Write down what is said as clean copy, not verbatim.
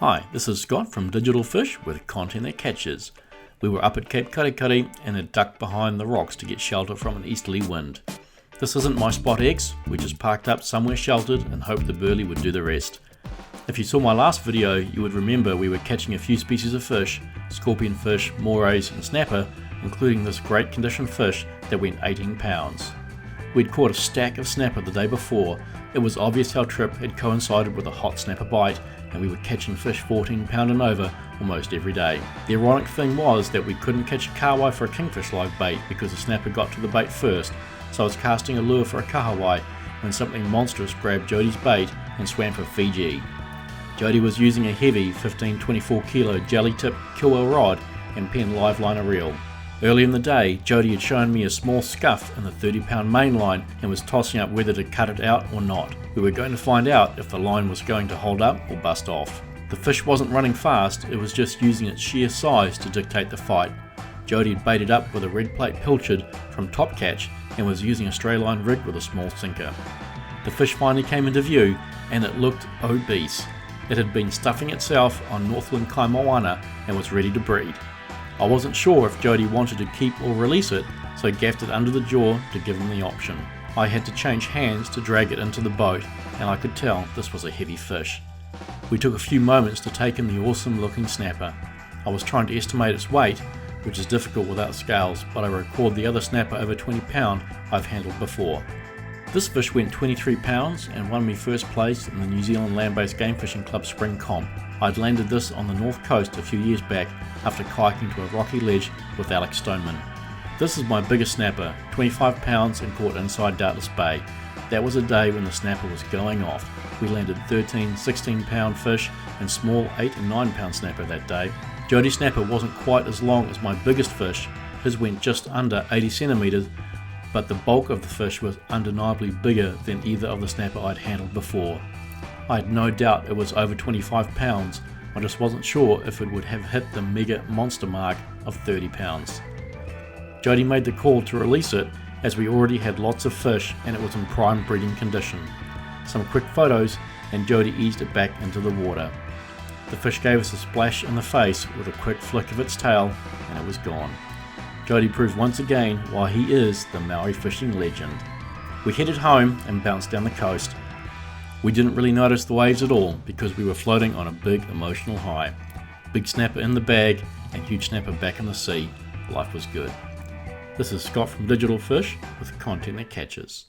Hi, this is Scott from Digital Fish with content that catches. We were up at Cape Karikari and had ducked behind the rocks to get shelter from an easterly wind. This isn't my spot X, we just parked up somewhere sheltered and hoped the burley would do the rest. If you saw my last video, you would remember we were catching a few species of fish, scorpionfish, morays and snapper, including this great condition fish that went 18 pounds. We'd caught a stack of snapper the day before. It was obvious our trip had coincided with a hot snapper bite, and we were catching fish 14 pound and over almost every day. The ironic thing was that we couldn't catch a KAHAWAI for a kingfish live bait because the snapper got to the bait first, so I was casting a lure for a KAHAWAI when something monstrous grabbed Jody's bait and swam for Fiji. Jody was using a heavy 15-24 kilo jelly tip killwell rod and Penn live liner reel. Early in the day, Jody had shown me a small scuff in the 30-pound main line and was tossing up whether to cut it out or not. We were going to find out if the line was going to hold up or bust off. The fish wasn't running fast, it was just using its sheer size to dictate the fight. Jody had baited up with a red plate pilchard from top catch and was using a stray line rig with a small sinker. The fish finally came into view and it looked obese. It had been stuffing itself on Northland Kaimoana and was ready to breed. I wasn't sure if Jody wanted to keep or release it, so gaffed it under the jaw to give him the option. I had to change hands to drag it into the boat, and I could tell this was a heavy fish. We took a few moments to take in the awesome looking snapper. I was trying to estimate its weight, which is difficult without scales, but I recalled the other snapper over 20 pound I've handled before. This fish went 23 pounds and won me first place in the New Zealand Land-Based Game Fishing Club Spring Comp. I'd landed this on the north coast a few years back after kayaking to a rocky ledge with Alex Stoneman. This is my biggest snapper, 25 pounds and caught inside Dartless Bay. That was a day when the snapper was going off. We landed 13, 16 pound fish and small 8 and 9 pound snapper that day. Jody's snapper wasn't quite as long as my biggest fish. His went just under 80 centimeters, but the bulk of the fish was undeniably bigger than either of the snapper I'd handled before. I had no doubt it was over 25 pounds, I just wasn't sure if it would have hit the mega monster mark of 30 pounds. Jody made the call to release it as we already had lots of fish and it was in prime breeding condition. Some quick photos and Jody eased it back into the water. The fish gave us a splash in the face with a quick flick of its tail and it was gone. Jody proved once again why he is the Maori fishing legend. We headed home and bounced down the coast. We didn't really notice the waves at all because we were floating on a big emotional high. Big snapper in the bag and huge snapper back in the sea. Life was good. This is Scott from Digital Fish with content that catches.